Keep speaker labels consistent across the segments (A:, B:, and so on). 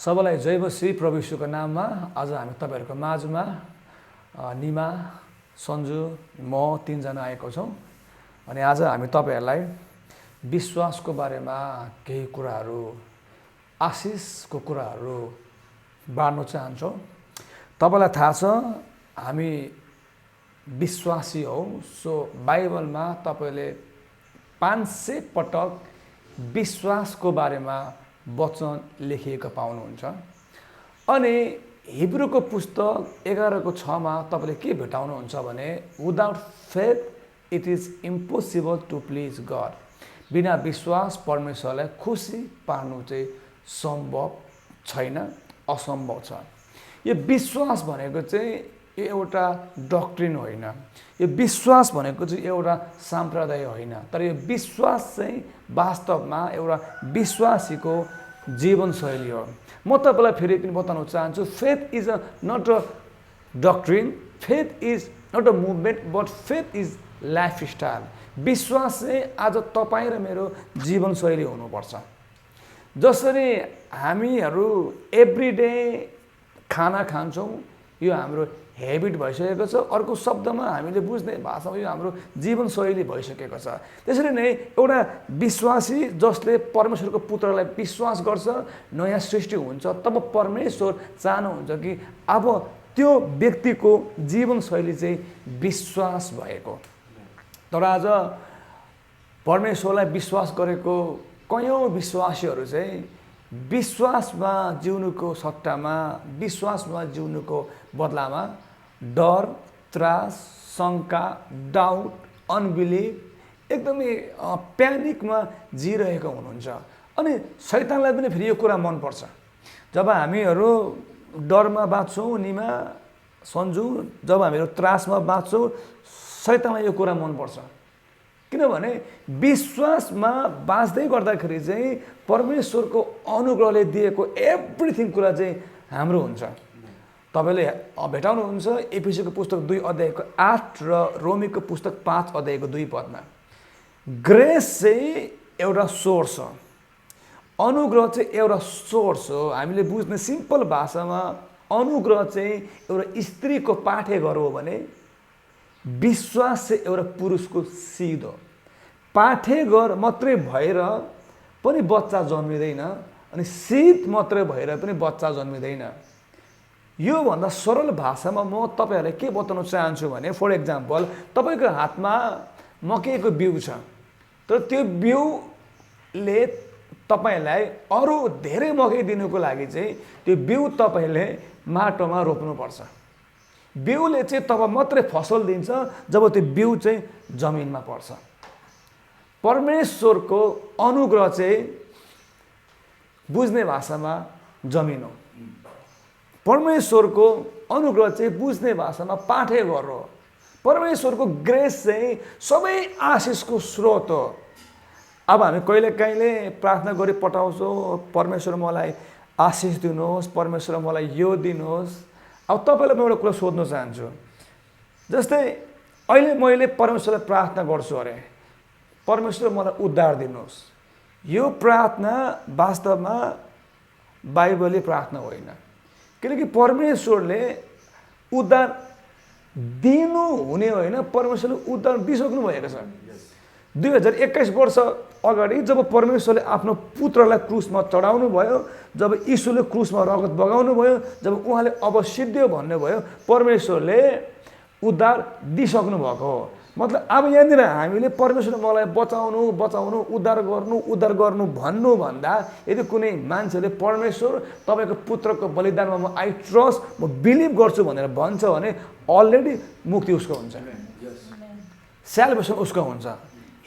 A: सबैलाई जय बसी प्रभु यीशुको नाममा आज हामी तपाईहरुको माझमा निमा सन्जु म तीनजना आएको छौं अनि आज हामी तपाईहरुलाई विश्वासको बारेमा केही कुराहरू आशिषको कुराहरू बाँड्न चाहन्छौं। तपाईलाई थाहा छ हामी विश्वासी हौ। सो बाइबलमा तपाईले 500 पटक विश्वासको बारेमा वचन लेखिएको पाउनुहुन्छ। अनि हिब्रूको पुस्तक 11:6 मा तपाईले के भेटाउनुहुन्छ भने without faith it is impossible to please God. बिना विश्वास परमेश्वरलाई खुसी पार्नु चाहिँ सम्भव छैन, असम्भव छ। यो विश्वास भनेको चाहिँ यो एउटा डक्ट्रिन होइन, यो विश्वास भनेको चाहिँ एउटा सम्प्रदाय होइन, तर यो विश्वास चाहिँ वास्तवमा एउटा विश्वासीको जीवनशैली हो। म तपाईलाई फेरि पनि बताउन चाहन्छु, faith is not a doctrine, faith is not a movement, but faith is lifestyle. विश्वास चाहिँ आज तपाईँ र मेरो जीवनशैली हुनुपर्छ। जसरी हामीहरू एभ्रीडे खाना खान्छौँ, यो हाम्रो हेबिट भइसकेको छ। अर्को शब्दमा हामीले बुझ्ने भाषामा यो हाम्रो जीवनशैली भइसकेको छ। त्यसरी नै एउटा विश्वासी जसले परमेश्वरको पुत्रलाई विश्वास गर्छ, नयाँ सृष्टि हुन्छ, तब परमेश्वर चाहनुहुन्छ कि अब त्यो व्यक्तिको जीवनशैली चाहिँ विश्वास भएको। तर आज परमेश्वरलाई विश्वास गरेको कयौं विश्वासीहरू चाहिँ विश्वासमा जिउनुको सट्टामा, विश्वासमा जिउनुको बदलामा डर, त्रास, शंका, डाउट, अनबिलिभ, एकदमै प्यानिकमा जिरहेको हुनुहुन्छ। अनि शैतानलाई पनि फेरि यो कुरा मनपर्छ। जब हामीहरू डरमा बाँच्छौँ, निमा सन्जु, जब हामीहरू त्रासमा बाँच्छौँ, शैतानलाई यो कुरा मनपर्छ। किनभने विश्वासमा बाँच्दै गर्दाखेरि चाहिँ परमेश्वरको अनुग्रहले दिएको एभ्रिथिङ कुरा चाहिँ हाम्रो हुन्छ। तपाईले भेटाउनुहुन्छ एफिसीको पुस्तक 2:8 र रोमीको पुस्तक 5:2 ग्रेस चाहिँ एउटा सोर्स हो, अनुग्रह चाहिँ एउटा सोर्स हो। हामीले बुझ्ने सिम्पल भाषामा अनुग्रह चाहिँ एउटा स्त्रीको पाठेघर हो भने विश्वास चाहिँ एउटा पुरुषको सिध हो। पाठेघर मात्रै भएर पनि बच्चा जन्मिँदैन, अनि सिध मात्रै भएर पनि बच्चा जन्मिँदैन। यो भन्दा सरल भाषामा म तपाईहरुलाई के बताउन चाहन्छु भने, फर एक्जाम्पल तपाईको हातमा मकैको बिउ छ, तर त्यो बिउले तपाईलाई अरु धेरै मकै दिनुको लागि चाहिँ त्यो बिउ तपाईले माटोमा रोप्नुपर्छ। बिउले चाहिँ तब मात्रै फसल दिन्छ जब त्यो बिउ चाहिँ जमिनमा पर्छ। परमेश्वरको अनुग्रह चाहिँ बुझ्ने भाषामा जमिन हो। परमेश्वरको अनुग्रह चाहिँ बुझ्ने भाषामा पाठेघर हो। परमेश्वरको ग्रेस चाहिँ सबै आशिषको स्रोत हो। अब हामी कहिले प्रार्थना गरी पठाउँछौँ, परमेश्वर मलाई आशिष दिनुहोस्, परमेश्वर मलाई यो दिनुहोस्। अब तपाईलाई म एउटा कुरा सोध्न चाहन्छु। जस्तै अहिले मैले परमेश्वरलाई प्रार्थना गर्छु अरे, परमेश्वर मलाई उद्धार दिनुहोस्। यो प्रार्थना वास्तवमा बाइबली प्रार्थना होइन, किनकि परमेश्वरले उद्धार दिनु हुने होइन, परमेश्वरले उद्धार दिइसक्नु भएको छ। 2021 वर्ष अगाडि जब परमेश्वरले आफ्नो पुत्रलाई क्रुसमा चढाउनु भयो, जब यीशुले क्रुसमा रगत बगाउनु भयो, जब उहाँले अब सिद्धियो भन्नुभयो, परमेश्वरले उद्धार दिइसक्नु भएको हो। मतलब अब यहाँनिर हामीले परमेश्वर मलाई बचाउनु, उद्धार गर्नु भन्नु भन्दा यदि कुनै मान्छेले परमेश्वर तपाईको पुत्रको बलिदानमा म आई ट्रस्ट, म बिलिभ गर्छु भनेर भन्छ भने अलरेडी मुक्ति उसको हुन्छ, स्याल्भेसन उसको हुन्छ,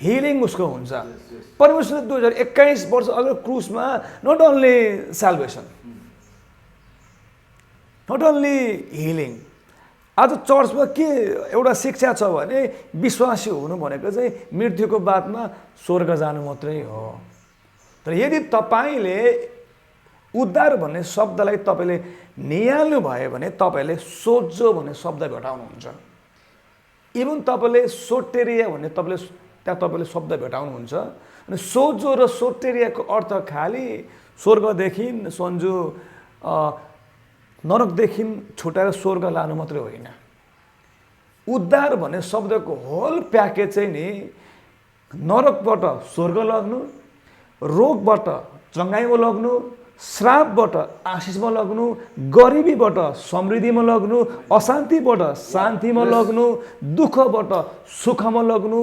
A: हिलिङ उसको हुन्छ। परमेश्वरले 2021 वर्ष अगाडि क्रुसमा not only salvation, not only healing. आज चर्चमा के एउटा शिक्षा छ भने विश्वासी हुनु भनेको चाहिँ मृत्युको बादमा स्वर्ग जानु मात्रै हो। तर यदि तपाईले उद्धार भन्ने शब्दलाई तपाईले निहाल्नु भयो भने तपाईले सोझो भन्ने शब्द भेटाउनुहुन्छ। इभन तपाईले सोटेरिया भन्ने तपाईले शब्द भेटाउनुहुन्छ। अनि सोझो र सोटेरियाको अर्थ खाली स्वर्गदेखि सन्जु नरकदेखि छुटाएर स्वर्ग लानु मात्रै होइन। उद्धार भन्ने शब्दको होल प्याकेज चाहिँ नि नरकबाट स्वर्ग लग्नु, रोगबाट चङ्गाइमा लग्नु, श्रापबाट आशिषमा लग्नु, गरिबीबाट समृद्धिमा लग्नु, अशान्तिबाट शान्तिमा लग्नु, दुःखबाट सुखमा लग्नु,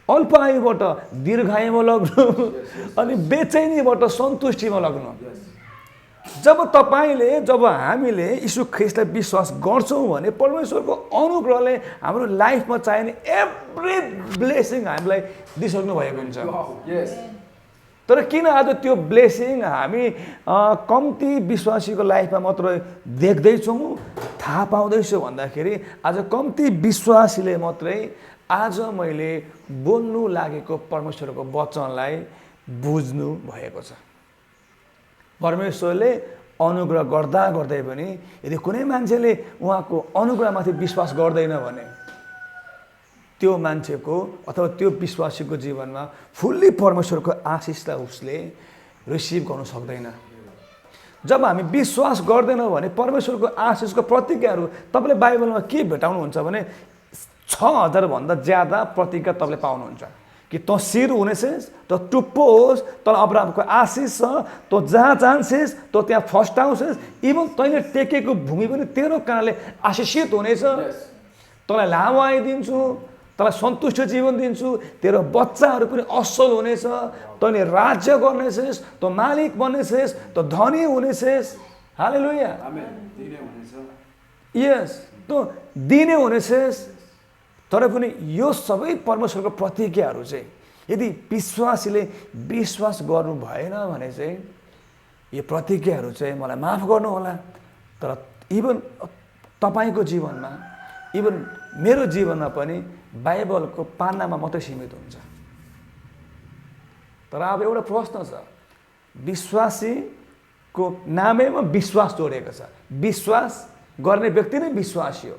A: अल्प आयुबाट दीर्घायुमा लग्नु अनि बेचैनीबाट सन्तुष्टिमा लग्नु। जब हामीले यीशु ख्रीष्टलाई विश्वास गर्छौँ भने परमेश्वरको अनुग्रहले हाम्रो लाइफमा चाहिने एभ्री ब्लेसिङ हामीलाई दिइसक्नु भएको हुन्छ। तर किन आज त्यो ब्लेसिङ हामी कम्ती विश्वासीको लाइफमा मात्र देख्दैछौँ, थाहा पाउँदैछु भन्दाखेरि आज कम्ती विश्वासीले मात्रै आज मैले बोल्नु लागेको परमेश्वरको वचनलाई बुझ्नु भएको छ। परमेश्वरले अनुग्रह गर्दा गर्दै पनि यदि कुनै मान्छेले उहाँको अनुग्रहमाथि विश्वास गर्दैन भने त्यो मान्छेको अथवा त्यो विश्वासीको जीवनमा फुल्ली परमेश्वरको आशिषलाई उसले रिसिभ गर्न सक्दैन। जब हामी विश्वास गर्दैनौँ भने परमेश्वरको आशिषको प्रतिज्ञाहरू तपाईँले बाइबलमा के भेटाउनुहुन्छ भने 6000 भन्दा ज्यादा प्रतिज्ञा तपाईँले पाउनुहुन्छ कि तँ शिर हुनेछस्, तँ टुप्पो होस्, तँ अब्राहमको आशिष छ, तँ जहाँ जान्छस् तँ त्यहाँ फस्टाउँछस्, इभन तैँले टेकेको भूमि पनि तेरो कारणले आशिषित हुनेछ, तँलाई लामो आयु दिन्छु, तँलाई सन्तुष्ट जीवन दिन्छु, तेरो बच्चाहरू पनि असल हुनेछ, तैँले राज्य गर्नेछस्, तँ मालिक बन्नेछस्, तँ धनी हुनेछस्। हालेलुया। यस, तँ दिने हुनेछस्। तर पनि यो सबै परमेश्वरको प्रतिज्ञाहरू चाहिँ यदि विश्वासीले विश्वास गर्नु भएन भने चाहिँ यो प्रतिज्ञाहरू चाहिँ मलाई माफ गर्नु होला। तर इभन तपाईँको जीवनमा, इभन मेरो जीवनमा पनि बाइबलको पानामा मात्रै सीमित हुन्छ। तर अब एउटा प्रश्न छ, विश्वासीको नामैमा विश्वास जोडिएको छ, विश्वास गर्ने व्यक्ति नै विश्वासी हो।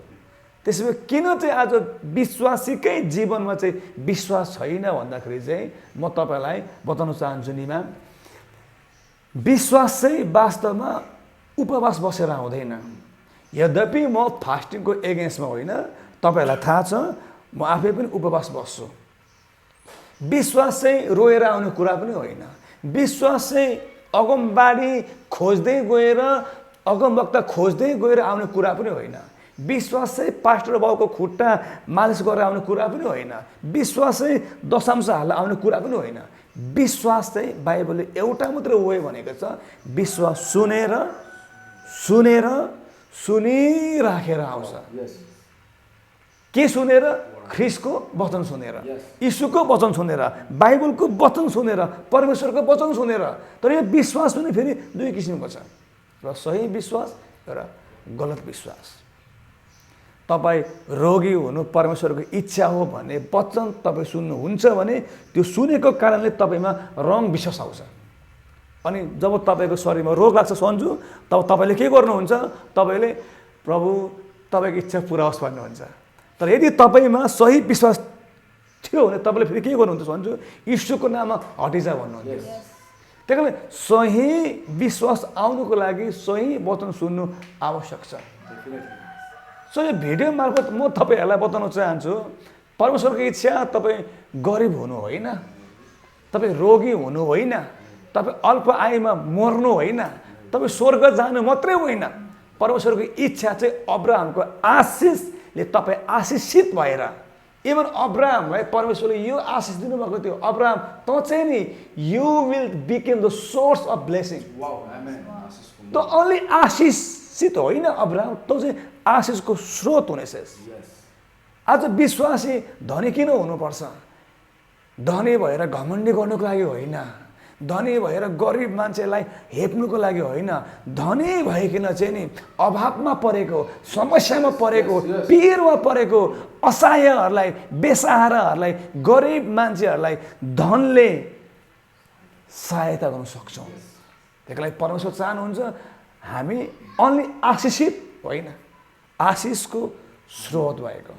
A: त्यसैले किन चाहिँ आज विश्वासीकै जीवनमा चाहिँ विश्वास छैन भन्दाखेरि चाहिँ म तपाईँलाई बताउन चाहन्छु निमा, विश्वास चाहिँ वास्तवमा उपवास बसेर आउँदैन। यद्यपि म फास्टिङको एगेन्स्टमा होइन, तपाईँहरूलाई थाहा छ म आफै पनि उपवास बस्छु। विश्वास चाहिँ रोएर आउने कुरा पनि होइन। विश्वास चाहिँ अगमबाडी खोज्दै गएर, अगमवक्ता खोज्दै गएर आउने कुरा पनि होइन। विश्वास चाहिँ पास्टर बाउको खुट्टा मालिस गरेर आउने कुरा पनि होइन। विश्वास चाहिँ दशांश हालेर आउने कुरा पनि होइन। विश्वास चाहिँ बाइबलले एउटा मात्रै वे भनेको छ, विश्वास सुनेर सुनिराखेर आउँछ। के सुनेर? ख्रीष्टको वचन सुनेर, यीशुको वचन सुनेर, बाइबलको वचन सुनेर, परमेश्वरको वचन सुनेर। तर यो विश्वास पनि फेरि दुई किसिमको छ, र सही विश्वास र गलत विश्वास। तपाईँ रोगी हुनु परमेश्वरको इच्छा हो भन्ने वचन तपाईँ सुन्नुहुन्छ भने त्यो सुनेको कारणले तपाईँमा रङ विश्वास आउँछ। अनि जब तपाईँको शरीरमा रोग लाग्छ सन्जु, तब तपाईँले के गर्नुहुन्छ? तपाईँले प्रभु तपाईँको इच्छा पुरा होस् भन्नुहुन्छ। तर यदि तपाईँमा सही विश्वास थियो भने तपाईँले फेरि के गर्नुहुन्छ सन्जु? यीशुको नाममा हटिजा भन्नुहुन्छ। त्यही कारणले सही विश्वास आउनुको लागि सही वचन सुन्नु आवश्यक छ। सो यो भिडियो मार्फत म तपाईँहरूलाई बताउन चाहन्छु, परमेश्वरको इच्छा तपाईँ गरिब हुनु होइन, तपाईँ रोगी हुनु होइन, तपाईँ अल्प आयुमा मर्नु होइन, तपाईँ स्वर्ग जानु मात्रै होइन। परमेश्वरको इच्छा चाहिँ अब्राहमको आशिषले तपाईँ आशिषित भएर, इभन अब्राहमलाई परमेश्वरले यो आशिष दिनुभएको थियो, अब्राहम त चाहिँ नि you will became the source of blessing. त ओन्ली आशिषित होइन अब्राहम, त चाहिँ आशिषको स्रोत हुनेछस्। आज विश्वासी धनी किन हुनुपर्छ? धनी भएर घमण्डी गर्नुको लागि होइन, धनी भएर गरिब मान्छेलाई हेप्नुको लागि होइन, धनी भइकन चाहिँ नि अभावमा परेको, समस्यामा परेको, पीरमा परेको असहायहरूलाई, बेसहाराहरूलाई, गरिब मान्छेहरूलाई धनले सहायता गर्न सक्छौँ। त्यसको लागि परमेश्वर चाहनुहुन्छ हामी अन्ली आशिषित होइन, आशिषको स्रोत भएको।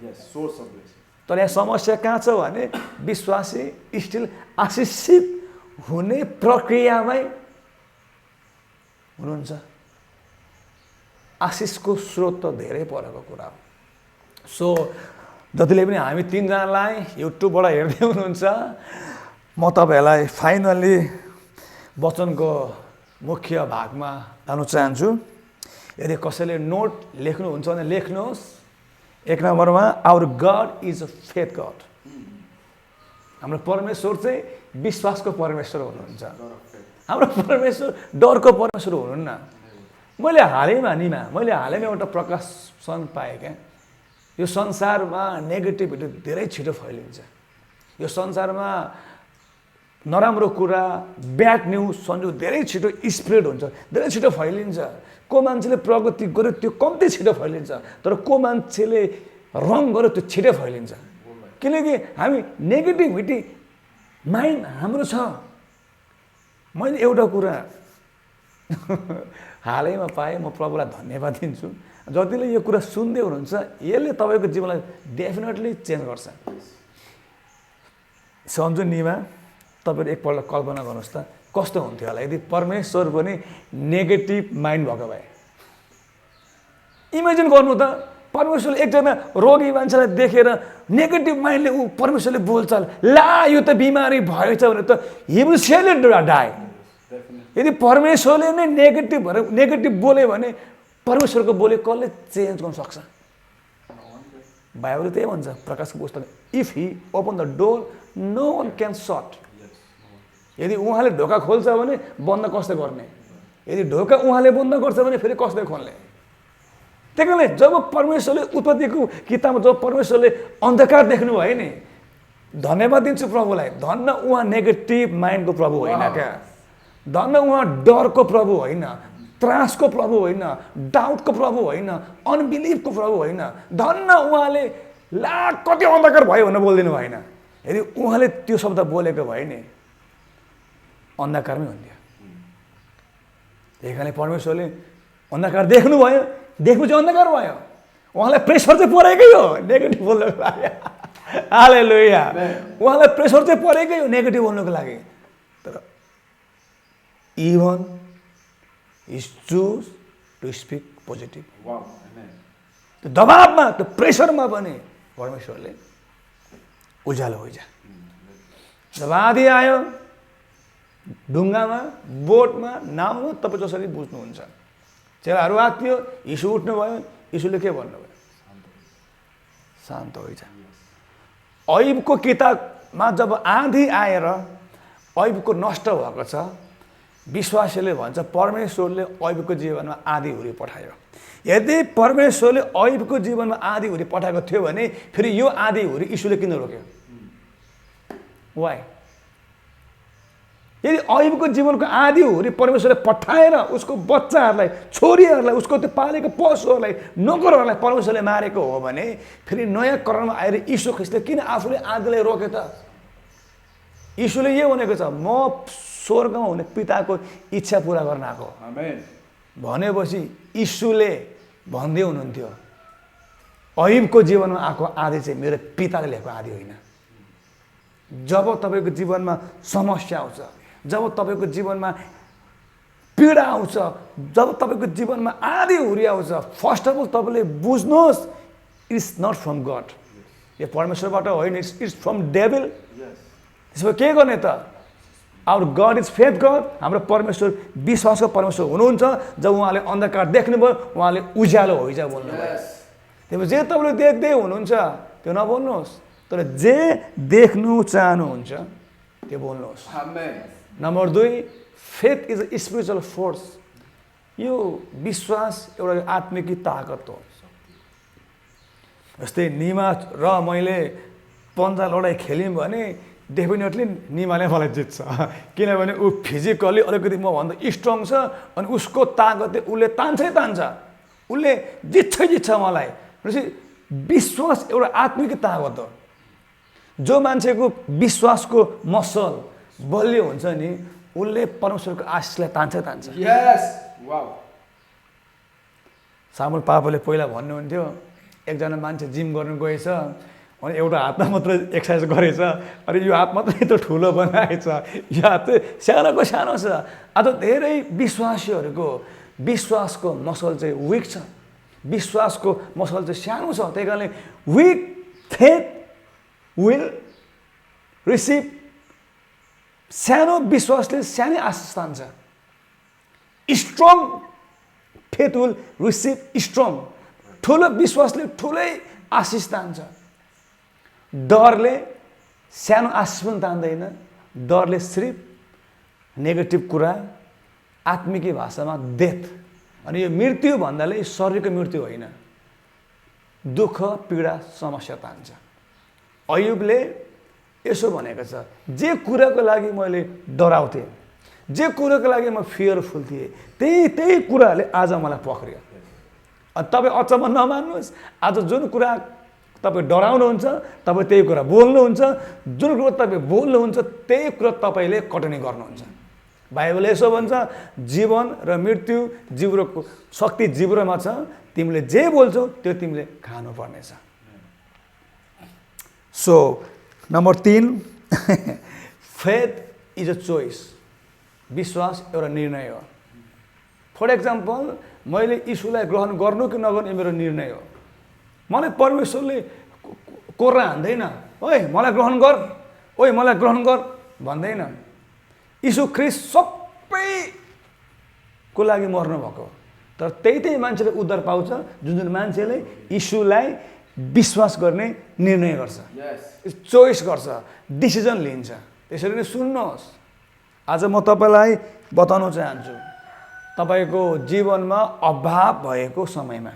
A: तर यहाँ समस्या कहाँ छ भने विश्वासी स्टिल आशिषित हुने प्रक्रियामै हुनुहुन्छ। आशिषको स्रोत त धेरै परको कुरा हो। सो जतिले पनि हामी तीनजनालाई युट्युबबाट हेर्दै हुनुहुन्छ, म तपाईँहरूलाई फाइनल्ली वचनको मुख्य भागमा जानु चाहन्छु। यदि कसैले नोट लेख्नुहुन्छ भने लेख्नुहोस्। 1 नम्बरमा our God is a faith God. हाम्रो परमेश्वर चाहिँ विश्वासको परमेश्वर हुनुहुन्छ। हाम्रो परमेश्वर डरको परमेश्वर हुनुहुन्न। मैले हालैमा एउटा प्रकाशन पाएँ क्या, यो संसारमा नेगेटिभिटी धेरै छिटो फैलिन्छ। यो संसारमा नराम्रो कुरा, ब्याड न्युज सन्जु धेरै छिटो स्प्रेड हुन्छ, धेरै छिटो फैलिन्छ। को मान्छेले प्रगति गर्यो त्यो कम्ती छिटो फैलिन्छ, तर को मान्छेले रङ गर्यो त्यो छिटो फैलिन्छ। किनकि हामी नेगेटिभिटी माइन्ड हाम्रो छ। मैले एउटा कुरा हालैमा पाएँ, म प्रभुलाई धन्यवाद दिन्छु। जतिले यो कुरा सुन्दै हुनुहुन्छ यसले तपाईँको जीवनलाई डेफिनेटली चेन्ज गर्छ। सन्जु निमा, तपाईँले एकपल्ट कल्पना गर्नुहोस् त कस्तो हुन्थ्यो होला यदि परमेश्वर पनि नेगेटिभ माइन्ड भएको भए। इमेजिन गर्नु त, परमेश्वरले एकजना रोगी मान्छेलाई देखेर नेगेटिभ माइन्डले परमेश्वरले बोल्छ, ला यो त बिमारी भएछ भने त हि विल सर्टेनली डाई। यदि परमेश्वरले नै नेगेटिभ बोल्यो भने परमेश्वरको बोले कसले चेन्ज गर्न सक्छ? बाइबलले त्यही भन्छ प्रकाशको पुस्तक, if he open the door no one can shut. यदि उहाँले ढोका खोल्छ भने बन्द कसले गर्ने? यदि ढोका उहाँले बन्द गर्छ भने फेरि कसले खोल्ने? त्यही कारणले जब परमेश्वरले उत्पत्तिको किताबमा जब परमेश्वरले अन्धकार देख्नुभयो नि, धन्यवाद दिन्छु प्रभुलाई। धन्न उहाँ नेगेटिभ माइन्डको प्रभु होइन क्या, धन्न उहाँ डरको प्रभु होइन, त्रासको प्रभु होइन, डाउटको प्रभु होइन, अनबिलिभको प्रभु होइन। धन्न उहाँले ला कति अन्धकार भयो भनेर बोलिदिनु भएन। यदि उहाँले त्यो शब्द बोलेको भए नि अन्धकारमै हुन्थ्यो। त्यही कारणले परमेश्वरले अन्धकार देख्नुभयो, देख्नु चाहिँ अन्धकार भयो। उहाँलाई प्रेसर चाहिँ परेकै हो नेगेटिभ बोल्नको लागि। हालेलुया। उहाँलाई प्रेसर चाहिँ परेकै हो नेगेटिभ बोल्नको लागि। तर even is choose to speak positive. त्यो दबाबमा, त्यो प्रेसरमा पनि परमेश्वरले उज्यालो होइजा। जब आँधी आयो ढुङ्गामा, बोटमा, नाउँमा, तपाईँ जसरी बुझ्नुहुन्छ, चेलाहरू आत्तियो, यीशु उठ्नुभयो, यीशुले के भन्नुभयो? शान्त होइजा। अयुबको किताबमा जब आँधी आएर अयुबको नष्ट भएको छ, विश्वासीले भन्छ परमेश्वरले अयुबको जीवनमा आँधी हुरी पठायो। यदि परमेश्वरले अयुबको जीवनमा आँधी हुरी पठाएको थियो भने फेरि यो आँधी हुरी यीशुले किन रोक्यो? वाइ? यदि अयुबको जीवनको आँधी हुरी परमेश्वरले पठाएर उसको बच्चाहरूलाई, छोरीहरूलाई, उसको त्यो पालेको पशुहरूलाई, नोकरहरूलाई परमेश्वरले मारेको हो भने फेरि नयाँ करणमा आएर यीशु ख्रीष्टले किन आफूले आँधीलाई रोक्यो त? यीशुले यो भनेको छ, म स्वर्गमा हुने पिताको इच्छा पुरा गर्न आएको भनेपछि यीशुले भन्दै हुनुहुन्थ्यो अयुबको जीवनमा आएको आँधी चाहिँ मेरो पिताले ल्याएको आँधी होइन। जब तपाईँको जीवनमा समस्या आउँछ, जब तपाईँको जीवनमा पीडा आउँछ, जब तपाईँको जीवनमा आँधी हुरी आउँछ, फर्स्ट अफ अल तपाईँले बुझ्नुहोस् इट्स नट फ्रम गड। यो परमेश्वरबाट होइन, इट्स फ्रम डेभिल। त्यसो के गर्ने त? Our God is faith God. हाम्रो परमेश्वर विश्वासको परमेश्वर हुनुहुन्छ। जब उहाँले अन्धकार देख्नुभयो उहाँले उज्यालो होइजा बोल्नुभयो। त्यसपछि जे तपाईँले देख्दै हुनुहुन्छ त्यो नबोल्नुहोस्, तर जे देख्नु चाहनुहुन्छ त्यो बोल्नुहोस्। Number 2, faith is a spiritual force. यो विश्वास एउटा आत्मिक ताकत हो। जस्तै निमा र मैले पन्जा लडाइँ खेल्यौँ भने डेफिनेटली निमाले मलाई जित्छ, किनभने ऊ फिजिकल्ली अलिकति मभन्दा स्ट्रङ छ अनि उसको ताकतले उसले तान्छै तान्छ, उसले जित्छ मलाई। भनेपछि विश्वास एउटा आत्मिक ताकत हो। जो मान्छेको विश्वासको मसल बलियो हुन्छ नि उसले परमेश्वरको आशिषलाई तान्छ। सामुल पापाले पहिला भन्नुहुन्थ्यो एकजना मान्छे जिम गर्नु गएछ अनि एउटा हातमा मात्र एक्सर्साइज गरेछ, अनि यो हात मात्रै त ठुलो बनाएछ, यो हात चाहिँ सानोको सानो छ। आज धेरै विश्वासीहरूको विश्वासको मसल चाहिँ विक छ, विश्वासको मसल चाहिँ सानो छ। त्यही कारणले विक फेथ विल रिसिभ, सानो विश्वासले सानै आशिष तान्छ। Strong faith will receive strong, ठुलो विश्वासले ठुलै आशिष तान्छ। डरले सानो आशिष पनि तान्दैन, डरले सिर्फ नेगेटिभ कुरा, आत्मिकी भाषामा डेथ, अनि यो मृत्यु भन्दाले शरीरको मृत्यु होइन, दुःख पीडा समस्या तान्छ। अयुबले यसो भनेको छ, जे कुराको लागि मैले डराउँथेँ, जे कुराको लागि म फियरफुल थिएँ, त्यही कुराहरूले आज मलाई पक्रियो। तपाईँ अचम्म नमान्नुहोस्, आज जुन कुरा तपाईँ डराउनुहुन्छ तपाईँ त्यही कुरा बोल्नुहुन्छ, जुन कुरा तपाईँ बोल्नुहुन्छ त्यही कुरा तपाईँले कटनी गर्नुहुन्छ। बाइबलले यसो भन्छ, जीवन र मृत्यु जिब्रोको शक्ति जिब्रोमा छ, तिमीले जे बोल्छौ त्यो तिमीले खानुपर्नेछ। So number 3 faith is a choice, विश्वास एउटा निर्णय हो। फर एक्जाम्पल, मैले यीशुलाई ग्रहण गर्नु कि नगर्नु यो मेरो निर्णय हो। मलाई परमेश्वरले कोर्रा हान्दैन, ओए मलाई ग्रहण गर, ओए मलाई ग्रहण गर भन्दैन। यीशु ख्रीष्ट सबैको लागि मर्नु भएको, तर त्यही मान्छेले उद्धार पाउँछ जुन मान्छेले यीशुलाई विश्वास गर्ने निर्णय गर्छ, चोइस गर्छ, डिसिजन लिन्छ। त्यसरी नै सुन्नुहोस्, आज म तपाईँलाई बताउन चाहन्छु, तपाईँको जीवनमा अभाव भएको समयमा,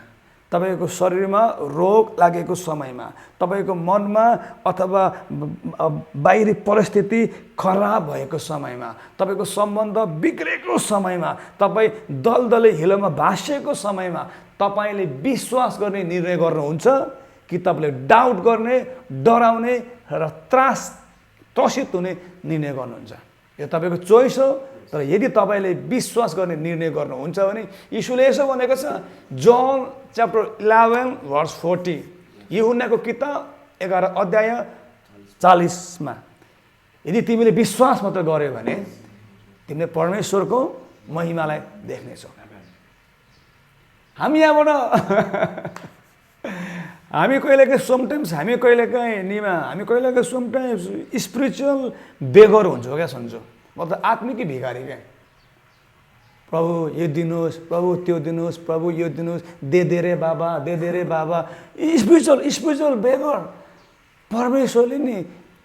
A: तपाईँको शरीरमा रोग लागेको समयमा, तपाईँको मनमा अथवा बाहिरी परिस्थिति खराब भएको समयमा, तपाईँको सम्बन्ध बिग्रेको समयमा, तपाईँ दलदले हिलोमा भासिएको समयमा तपाईँले विश्वास गर्ने निर्णय गर्नुहुन्छ कि तपाईँले डाउट गर्ने, डराउने र त्रसित हुने निर्णय गर्नुहुन्छ? यो तपाईँको चोइस हो। तर यदि तपाईँले विश्वास गर्ने निर्णय गर्नुहुन्छ भने यीशुले यसो भनेको छ, जन च्याप्टर 11 भर्स 40, यूहन्नाको किताब 11 अध्याय 40मा, यदि तिमीले विश्वास मात्र गर्यो भने तिमीले परमेश्वरको महिमालाई देख्नेछौ। हामी यहाँबाट हामी कहिलेकाहीँ समटाइम्स स्पिरिचुअल बेगर हुन्छौँ क्या, सुन्छौँ, मतलब आत्मिकी भिखारी क्या। प्रभु यो दिनुहोस्, प्रभु त्यो दिनुहोस्, प्रभु यो दिनुहोस्, दे रे बाबा, दे रे बाबा। स्पिरिचुअल बेगर। परमेश्वरले नि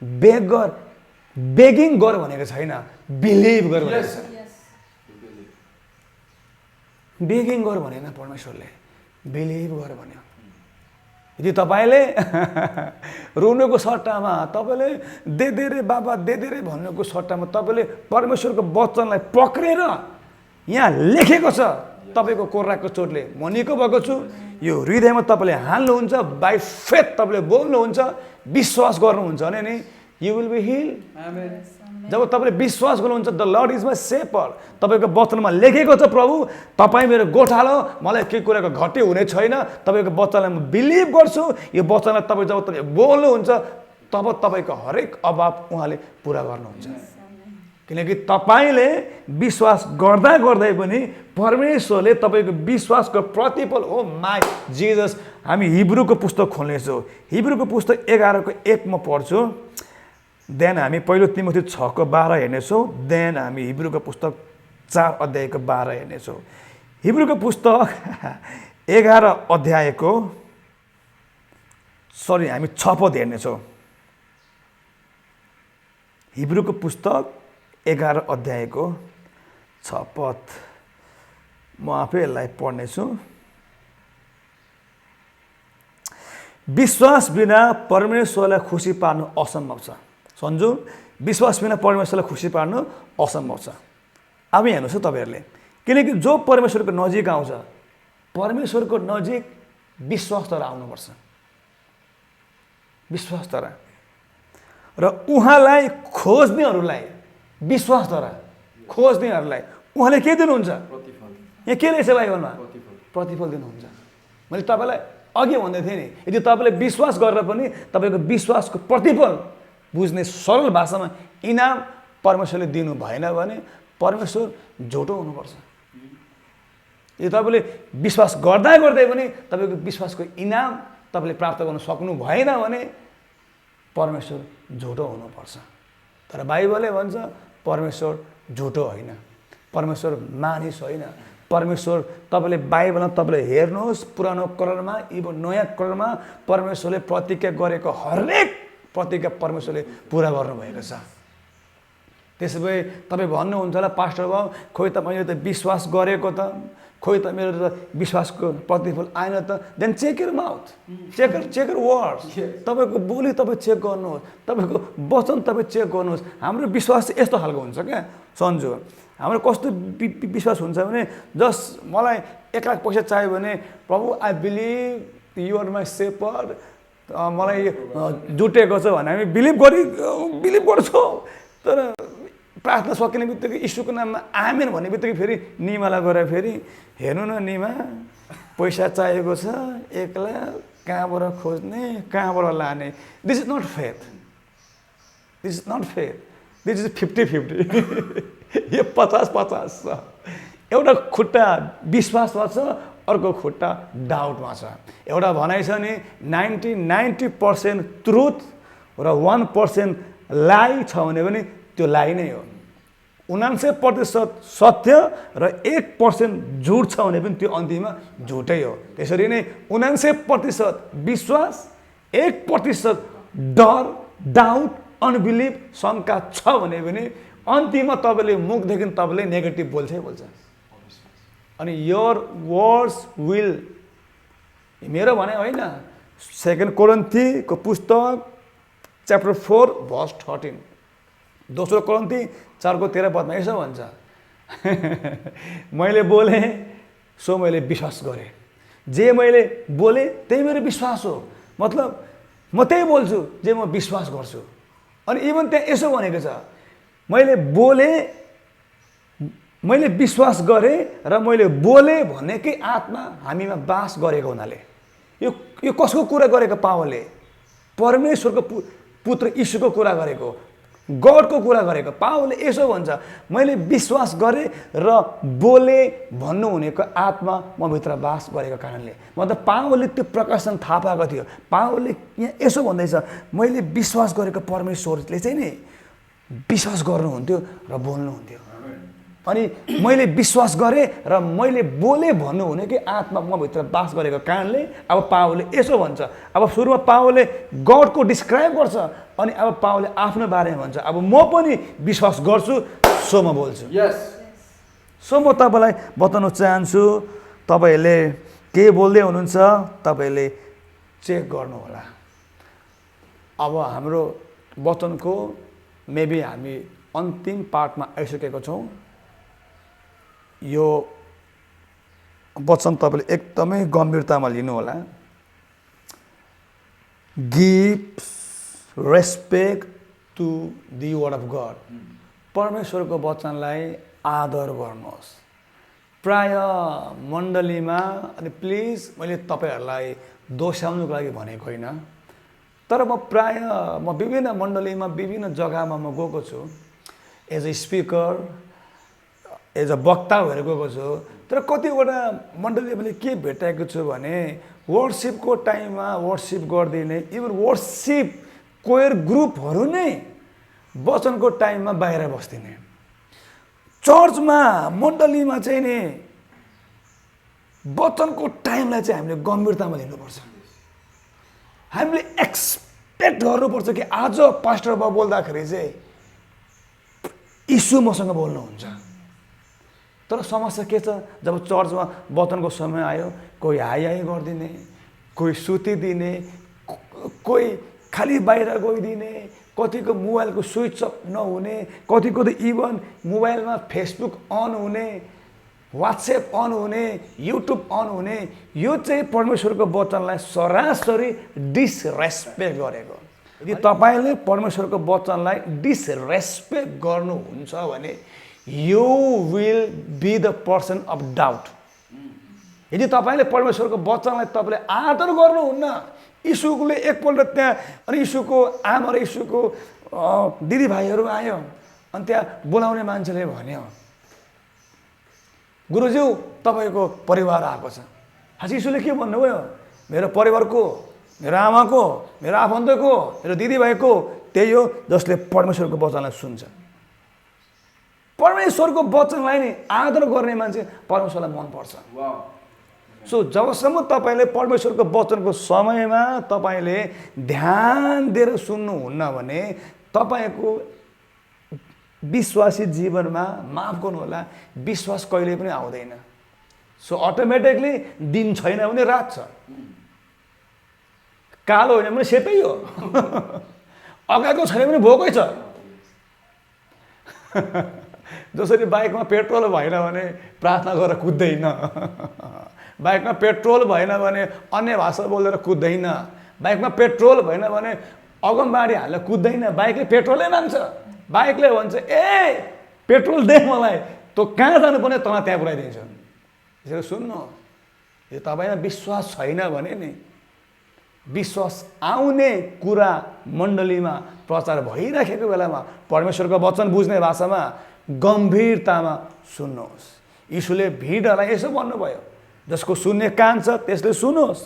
A: बेगिङ गर भनेको छैन, बिलिभ गर भनेको छ। बेगिङ गर भनेन परमेश्वरले, बिलिभ गर भन्यो। यदि तपाईँले रुनुको सट्टामा, तपाईँले दे रे बाबा, दे रे भन्नुको सट्टामा तपाईँले परमेश्वरको वचनलाई पक्रेर, यहाँ लेखेको छ, तपाईँको कोर्राको चोटले म निको भएको छु, यो हृदयमा तपाईँले हाल्नुहुन्छ, बाई फेथ तपाईँले बोल्नुहुन्छ, विश्वास गर्नुहुन्छ भने नि यु विल बी हिल। जब तपाईँले विश्वास गर्नुहुन्छ, the lord is my shepherd, तपाईँको वचनमा लेखेको छ, प्रभु तपाईँ मेरो गोठालो, मलाई केही कुराको घटी हुने छैन, तपाईँको वचनलाई म बिलिभ गर्छु। यो वचनलाई तपाईँ जब तपाईँ बोल्नुहुन्छ तब तपाईँको हरेक अभाव उहाँले पुरा गर्नुहुन्छ। किनकि तपाईँले विश्वास गर्दा गर्दै पनि परमेश्वरले तपाईँको विश्वासको प्रतिफल हो। My Jesus. हामी हिब्रूको पुस्तक खोल्नेछौँ, हिब्रूको पुस्तक 11को 1 म पढ्छु, देन हामी पहिलो तिमोथी 6को 12 हेर्नेछौँ, देन हामी हिब्रूको पुस्तक 4 अध्यायको 12 हेर्नेछौँ। हिब्रूको पुस्तक 11 अध्यायको हामी 6 पद हेर्नेछौँ। हिब्रूको पुस्तक 11 अध्यायको 6 पद म आफै यसलाई पढ्नेछु। विश्वास बिना परमेश्वरलाई खुसी पार्नु असम्भव छ। सन्जु, विश्वास बिना परमेश्वरलाई खुसी पार्नु असम्भव छ। अब हेर्नुहोस् है तपाईँहरूले, किनकि जो परमेश्वरको नजिक आउँछ, परमेश्वरको नजिक विश्वासद्वारा आउनुपर्छ, विश्वासद्वारा। र उहाँलाई खोज्नेहरूलाई, विश्वासद्वारा खोज्नेहरूलाई उहाँले के दिनुहुन्छ? यहाँ के रहेछ बाइबलमा? प्रतिफल दिनुहुन्छ। मैले तपाईँलाई अघि भन्दै थिएँ नि, यदि तपाईँले विश्वास गरेर पनि तपाईँको विश्वासको प्रतिफल बुझ्ने सरल भाषामा इनाम परमेश्वरले दिनु भएन भने परमेश्वर झुटो हुनुपर्छ। यो तपाईँले विश्वास गर्दा गर्दै पनि तपाईँको विश्वासको इनाम तपाईँले प्राप्त गर्न सक्नु भएन भने परमेश्वर झुटो हुनुपर्छ। तर बाइबलले भन्छ परमेश्वर झुटो होइन, परमेश्वर मानिस होइन। परमेश्वर तपाईँले बाइबलमा तपाईँले हेर्नुहोस्, पुरानो कलरमा इभन नयाँ कलरमा परमेश्वरले प्रतिज्ञा गरेको हरेक प्रतिज्ञा परमेश्वरले पुरा गर्नुभएको छ। त्यसो भए तपाईँ भन्नुहुन्छ होला पास्टर बाबु खोइ त मैले त विश्वास गरेको त, खोइ त मेरो त विश्वासको प्रतिफल आएन त। Then check your mouth, check your words. तपाईँको बोली तपाईँ चेक गर्नुहोस्, तपाईँको वचन तपाईँ चेक गर्नुहोस्। हाम्रो विश्वास चाहिँ यस्तो खालको हुन्छ क्या सन्जु, हाम्रो कस्तो विश्वास हुन्छ भने जस्ट मलाई 1 लाख पैसा चाहियो भने प्रभु I believe you are my shepherd, मलाई जुटेको छ भने हामी बिलिभ गर्छौँ। तर प्रार्थना सकिने बित्तिकै यीशुको नाममा आमेन भन्ने बित्तिकै फेरि निमालाई गएर फेरि हेर्नु न निमा पैसा चाहिएको छ 1 लाख, कहाँबाट खोज्ने, कहाँबाट लाने। This is not faith, this is not faith, this is 50-50 यो 50-50 छ। एउटा खुट्टा विश्वासमा छ, अर्को खुट्टा डाउटमा छ। एउटा भनाइ छ नि 90% ट्रुथ र 1% लाई छ भने पनि त्यो लाई नै हो। 99% सत्य र 1% झुट छ भने पनि त्यो अन्तिममा झुटै हो। त्यसरी नै 99% विश्वास, 1% डर, डाउट, अनबिलिभ, शङ्का छ भने पनि अन्तिममा तपाईँले मुखदेखि तपाईँले नेगेटिभ बोल्छै बोल्छ। अनि योर वर्ड्स विल, मेरो भने होइन, 2 कोरिन्थीको पुस्तक च्याप्टर 4 भर्स 13, 2 कोरिन्थी 4:13 पदमा यसो भन्छ मैले बोलेँ सो मैले विश्वास गरेँ, जे मैले बोलेँ त्यही मेरो विश्वास हो। मतलब म त्यही बोल्छु जे म विश्वास गर्छु। अनि इभन त्यहाँ यसो भनेको छ मैले बोलेँ, मैले विश्वास गरेँ र मैले बोलेँ भनेकै आत्मा हामीमा बास गरेको हुनाले। यो कसको कुरा गरेको? पावलले परमेश्वरको पुत्र यीशुको कुरा गरेको, गडको कुरा गरेको। पावलले यसो भन्छ मैले विश्वास गरेँ र बोले भन्नु हुनेको आत्मा म भित्र बास गरेको कारणले। मतलब पावलले त्यो प्रकाशन थाहा पाएको थियो। पावलले यहाँ यसो भन्दैछ मैले विश्वास गरेको परमेश्वरले चाहिँ नि विश्वास गर्नुहुन्थ्यो र बोल्नुहुन्थ्यो। अनि मैले विश्वास गरेँ र मैले बोले भन्नु हुनेकै आत्मा म भित्र बास गरेको कारणले। अब पावलले यसो भन्छ, अब सुरुमा पावलले गडको डिस्क्राइब गर्छ, अनि अब पावलले आफ्नो बारेमा भन्छ अब म पनि विश्वास गर्छु सो म बोल्छु। सो म तपाईँलाई बताउन चाहन्छु, तपाईँहरूले के बोल्दै हुनुहुन्छ तपाईँहरूले चेक गर्नु होला। अब हाम्रो वचनको मेबी हामी अन्तिम पार्टमा आइसकेको छौँ। यो वचन तपाईँले एकदमै गम्भीरतामा लिनु होला। Give respect to the word of God. परमेश्वरको वचनलाई आदर गर्नुहोस्। प्राय मण्डलीमा, अनि प्लिज मैले तपाईँहरूलाई दोस्याउनुको लागि भनेको होइन, तर म विभिन्न मण्डलीमा विभिन्न जग्गामा म गएको छु as a speaker, as a वक्ता भएर गएको छु। तर कतिवटा मण्डलीले मैले के भेटाएको छु भने वर्सिपको टाइममा वर्सिप गरिदिने, इभन वर्सिप कोयर ग्रुपहरू नै वचनको टाइममा बाहिर बस्दिने। चर्चमा मण्डलीमा चाहिँ नि वचनको टाइमलाई चाहिँ हामीले गम्भीरतामा लिनुपर्छ। हामीले एक्सपेक्ट गर्नुपर्छ कि आज पास्टर बाबु बोल्दाखेरि चाहिँ यीशु मसँग बोल्नुहुन्छ। तर समस्या के छ, जब चर्चमा वचनको समय आयो कोही हाई हाई गरिदिने, कोही सुतिदिने, कोही खालि बाहिर गइदिने, कतिको मोबाइलको स्विच अफ नहुने, कतिको त इभन मोबाइलमा फेसबुक अन हुने, वाट्सएप अन हुने, युट्युब अन हुने। यो चाहिँ परमेश्वरको वचनलाई सरासरी डिसरेस्पेक्ट गरेको। यदि तपाईँले परमेश्वरको वचनलाई डिसरेस्पेक्ट गर्नुहुन्छ भने you will be the person of doubt. यदि तपाईँले परमेश्वरको वचनलाई तपाईँले आदर गर्नुहुन्न, यीशुले एकपल्ट त्यहाँ अनि यीशुको आमा र यीशुको दिदीभाइहरू आयो, अनि त्यहाँ बोलाउने मान्छेले भन्यो गुरुज्यू तपाईँको परिवार आएको छ। खास यीशुले के भन्नुभयो? मेरो परिवारको, मेरो आमाको, मेरो आफन्तको, मेरो दिदीभाइको त्यही हो जसले परमेश्वरको वचनलाई सुन्छ। परमेश्वरको वचनलाई नै आदर गर्ने मान्छे परमेश्वरलाई मनपर्छ। सो जबसम्म तपाईँले परमेश्वरको वचनको समयमा तपाईँले ध्यान दिएर सुन्नुहुन्न भने तपाईँको विश्वासी जीवनमा, माफ गर्नुहोला, विश्वास कहिले पनि आउँदैन। सो अटोमेटिकली दिन छैन भने रात छ, कालो होइन भने सेतै हो, अगाएको छैन भने भोकै छ। जसरी बाइकमा पेट्रोल भएन भने प्रार्थना गरेर कुद्दैन, बाइकमा पेट्रोल भएन भने अन्य भाषा बोलेर कुद्दैन, बाइकमा पेट्रोल भएन भने अगमबाडी हालेर कुद्दैन। बाइकले पेट्रोलै माग्छ। बाइकले भन्छ ए पेट्रोल दे मलाई, तँ कहाँ जानुपर्ने तँलाई त्यहाँ पुऱ्याइदिन्छ। यसरी सुन्नु, यो तपाईँमा विश्वास छैन भने नि, विश्वास आउने कुरा मण्डलीमा प्रचार भइराखेको बेलामा परमेश्वरको वचन बुझ्ने भाषामा गम्भीरतामा सुन्नुहोस्। यीशुले भिडहरूलाई यसो भन्नुभयो, जसको सुन्ने कान छ त्यसले सुनोस्।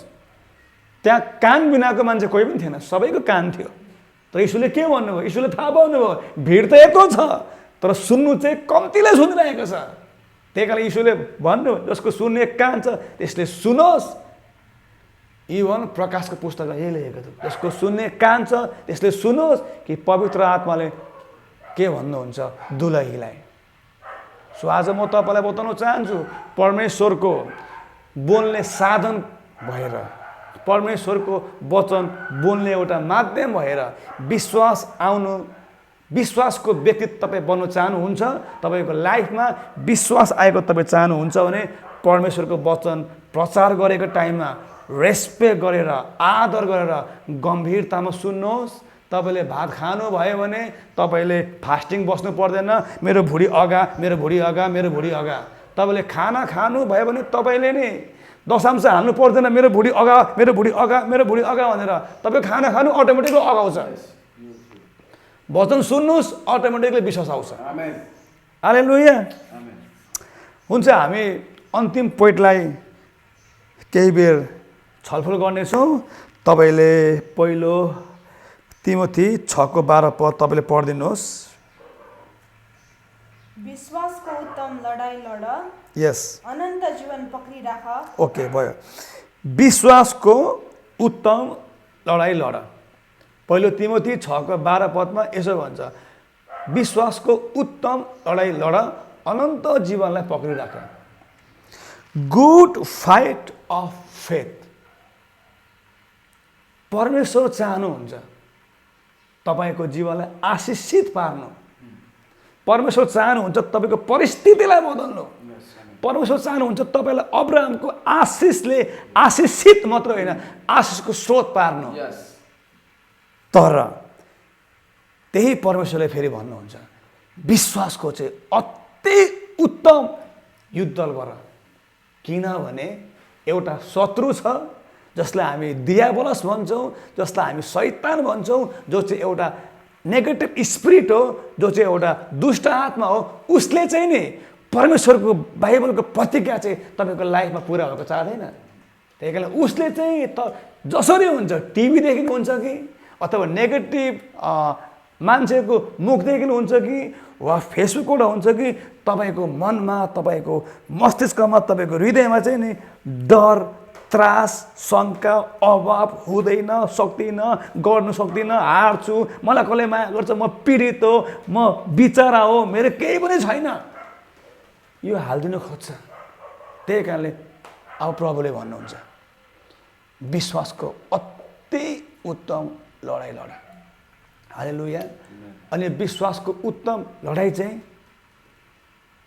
A: त्यहाँ कान बिनाको मान्छे कोही पनि थिएन, सबैको कान थियो। तर यीशुले के भन्नुभयो? यीशुले थाहा पाउनुभयो भिड त यत्रो छ तर सुन्नु चाहिँ कम्तीले सुनिरहेको छ। त्यही कारण यीशुले भन्नु, जसको सुन्ने कान छ त्यसले सुनोस्। इभन प्रकाशको पुस्तकमा यही लेखेको थियो, जसको सुन्ने कान छ त्यसले सुनोस् कि पवित्र आत्माले के भन्नुहुन्छ दुलहीलाई। सो आज म तपाईँलाई बताउन चाहन्छु, परमेश्वरको बोल्ने साधन भएर, परमेश्वरको वचन बोल्ने एउटा माध्यम भएर विश्वास आउनु, विश्वासको व्यक्ति तपाईँ बन्नु चाहनुहुन्छ, तपाईँको लाइफमा विश्वास आएको तपाईँ चाहनुहुन्छ भने परमेश्वरको वचन प्रचार गरेको टाइममा रेस्पेक्ट गरेर, आदर गरेर गम्भीरतामा सुन्नुहोस्। तपाईँले भात खानुभयो भने तपाईँले फास्टिङ बस्नु पर्दैन, मेरो भुँडी अगा, मेरो भुँडी अगा, मेरो भुँडी अगा। तपाईँले खाना खानुभयो भने तपाईँले नि दशांश हाल्नु पर्दैन, मेरो भुँडी अगा, मेरो भुँडी अगा, मेरो भुँडी अगा भनेर। तपाईँ खाना खानु अटोमेटिकली अगाउँछ। वचन सुन्नुहोस्, अटोमेटिकली विश्वास आउँछ। हालेलुया। हुन्छ, हामी अन्तिम पोइन्टलाई केही बेर छलफल गर्नेछौँ। तपाईँले पहिलो तिमोथी 6:12 तपाईँले पढिदिनुहोस्।
B: विश्वासको उत्तम लडाई लड,
A: यस,
B: अनन्त जीवन पक्रिराख।
A: ओके, भयो। विश्वासको उत्तम लडाई लड। पहिलो तिमोथी 6:12 यसो भन्छ, विश्वासको उत्तम लडाई लड, अनन्त जीवनलाई पक्रिराख। Good fight of faith. परमेश्वर चाहनुहुन्छ तपाईँको जीवनलाई आशिषित पार्नु। परमेश्वर चाहनुहुन्छ तपाईँको परिस्थितिलाई बदल्नु। परमेश्वर चाहनुहुन्छ तपाईँलाई अब्राहमको आशिषले आशिषित मात्र होइन, आशिषको स्रोत पार्नु। तर त्यही परमेश्वरले फेरि भन्नुहुन्छ, विश्वासको चाहिँ अति उत्तम युद्ध गर। किनभने एउटा शत्रु छ जसलाई हामी दियाबलस भन्छौँ, जसलाई हामी शैतान भन्छौँ, जो चाहिँ एउटा नेगेटिभ स्पिरिट हो, जो चाहिँ एउटा दुष्ट आत्मा हो। उसले चाहिँ नि परमेश्वरको बाइबलको प्रतिज्ञा चाहिँ तपाईँको लाइफमा पुरा भएको चाहँदैन। त्यही कारण उसले चाहिँ त जसरी हुन्छ, टिभीदेखि हुन्छ कि अथवा नेगेटिभ मान्छेको मुखदेखि हुन्छ कि वा फेसबुकबाट हुन्छ कि तपाईँको मनमा, तपाईँको मस्तिष्कमा, तपाईँको हृदयमा चाहिँ नि डर, त्रास, शङ्का, अभाव हुँदैन, सक्दिनँ, गर्नु सक्दिनँ, हार्छु, मलाई कसले माया गर्छ, म पीडित हो, म बिचरा हो, मेरो केही पनि छैन, यो हालिदिनु खोज्छ। त्यही कारणले अब प्रभुले भन्नुहुन्छ, विश्वासको अति उत्तम लडाई लड। हालेलुया। अनि विश्वासको उत्तम लडाई चाहिँ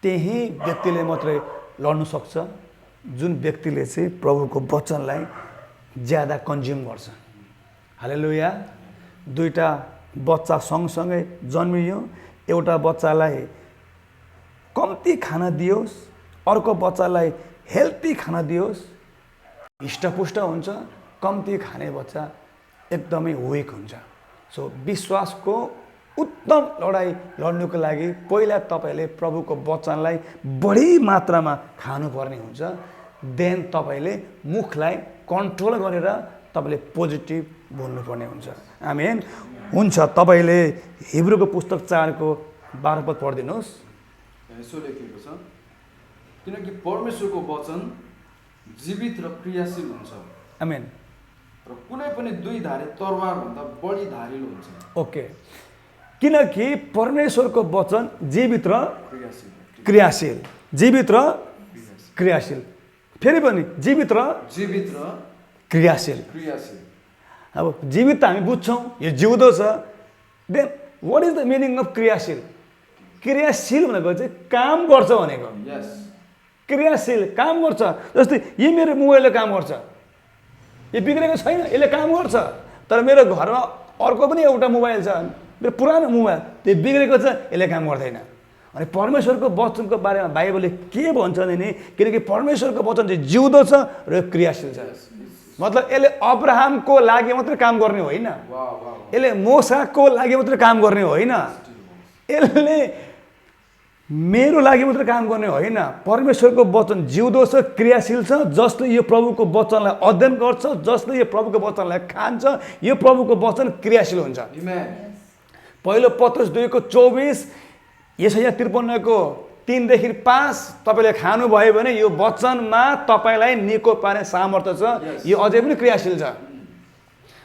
A: त्यही व्यक्तिले मात्रै लड्नु सक्छ जुन व्यक्तिले चाहिँ प्रभुको वचनलाई ज्यादा कन्ज्युम गर्छ। हालेलुया। दुईटा बच्चा सँगसँगै जन्मियो, एउटा बच्चालाई कम्ती खाना दियोस्, अर्को बच्चालाई हेल्दी खाना दियोस्, हिष्टपुष्ट हुन्छ। कम्ती खाने बच्चा एकदमै विक हुन्छ। सो विश्वासको उत्तम लडाइँ लड्नुको लागि पहिला तपाईँले प्रभुको वचनलाई बढी मात्रामा खानुपर्ने हुन्छ। देन तपाईँले मुखलाई कन्ट्रोल गरेर तपाईँले पोजिटिभ बोल्नुपर्ने हुन्छ। आमेन। हुन्छ, तपाईँले हिब्रूको पुस्तक 4को 12 पद पढिदिनुहोस्।
C: यसो लेखिएको छ, किनकि परमेश्वरको वचन जीवित र क्रियाशील हुन्छ।
A: आमेन।
C: र कुनै पनि दुई धारे तरवारभन्दा बढी धारिलो हुन्छ।
A: ओके, किनकि परमेश्वरको वचन जीवित र
C: क्रियाशील,
A: क्रियाशील, जीवित र क्रियाशील, फेरि पनि जीवित र क्रियाशील। अब जीवित त हामी बुझ्छौँ, यो जिउँदो छ। Then what is the meaning of क्रियाशील? क्रियाशील भनेको चाहिँ काम गर्छ भनेको। क्रियाशील काम गर्छ। जस्तै यो मेरो मोबाइलले काम गर्छ, यो बिग्रेको छैन, यसले काम गर्छ। तर मेरो घरमा अर्को पनि एउटा मोबाइल छ, मेरो पुरानो मोबाइल, त्यो बिग्रेको छ, यसले काम गर्दैन। अनि परमेश्वरको वचनको बारेमा बाइबलले के भन्छ भने, किनकि परमेश्वरको वचन चाहिँ जिउँदो छ र क्रियाशील छ। मतलब यसले अब्राहमको लागि मात्रै काम गर्ने होइन, यसले मोसाको लागि मात्रै काम गर्ने होइन, यसले मेरो लागि मात्रै काम गर्ने होइन। परमेश्वरको वचन जिउँदो छ, क्रियाशील छ। जसले यो प्रभुको वचनलाई अध्ययन गर्छ, जसले यो प्रभुको वचनलाई खान्छ, यो प्रभुको वचन क्रियाशील हुन्छ। पहिलो पत्रुस 2:24, यशाया 53को 3-5 तपाईँले खानुभयो भने यो वचनमा तपाईँलाई निको पार्ने सामर्थ्य छ, यो अझै पनि क्रियाशील छ।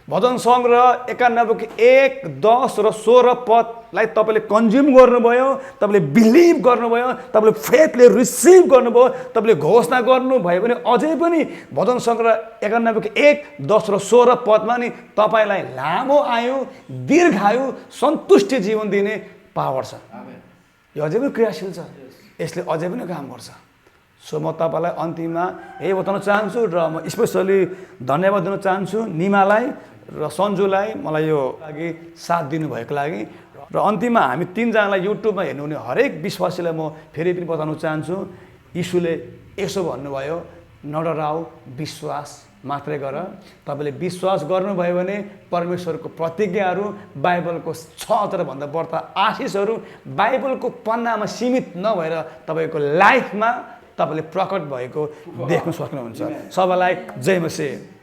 A: भजन सङ्ग्रह 91 1, 10 र 16 पदलाई तपाईँले कन्ज्युम गर्नुभयो, तपाईँले बिलिभ गर्नुभयो, तपाईँले फेथले रिसिभ गर्नुभयो, तपाईँले घोषणा गर्नुभयो भने अझै पनि भजन सङ्ग्रह 91 1, 10 र 16 पदमा नि तपाईँलाई लामो आयु, दीर्घायु, सन्तुष्टि जीवन दिने पावर छ। यो अझै पनि क्रियाशील छ, यसले अझै पनि काम गर्छ। सो म तपाईँलाई अन्तिममा यही बताउन चाहन्छु र म स्पेसली धन्यवाद दिन चाहन्छु निमालाई र सन्जुलाई, मलाई यो लागि साथ दिनुभएको लागि। र अन्तिममा हामी तीनजनालाई युट्युबमा हेर्नुहुने हरेक विश्वासीलाई म फेरि पनि बताउन चाहन्छु, यीशुले यसो भन्नुभयो, नडराऊ, विश्वास मात्रै गर। तपाईँले विश्वास गर्नुभयो भने परमेश्वरको प्रतिज्ञाहरू, बाइबलको 6000 भन्दा बढ्ता आशिषहरू बाइबलको पन्नामा सीमित नभएर तपाईँको लाइफमा तपाईँले प्रकट भएको देख्न सक्नुहुन्छ। सबैलाई जय मसीह।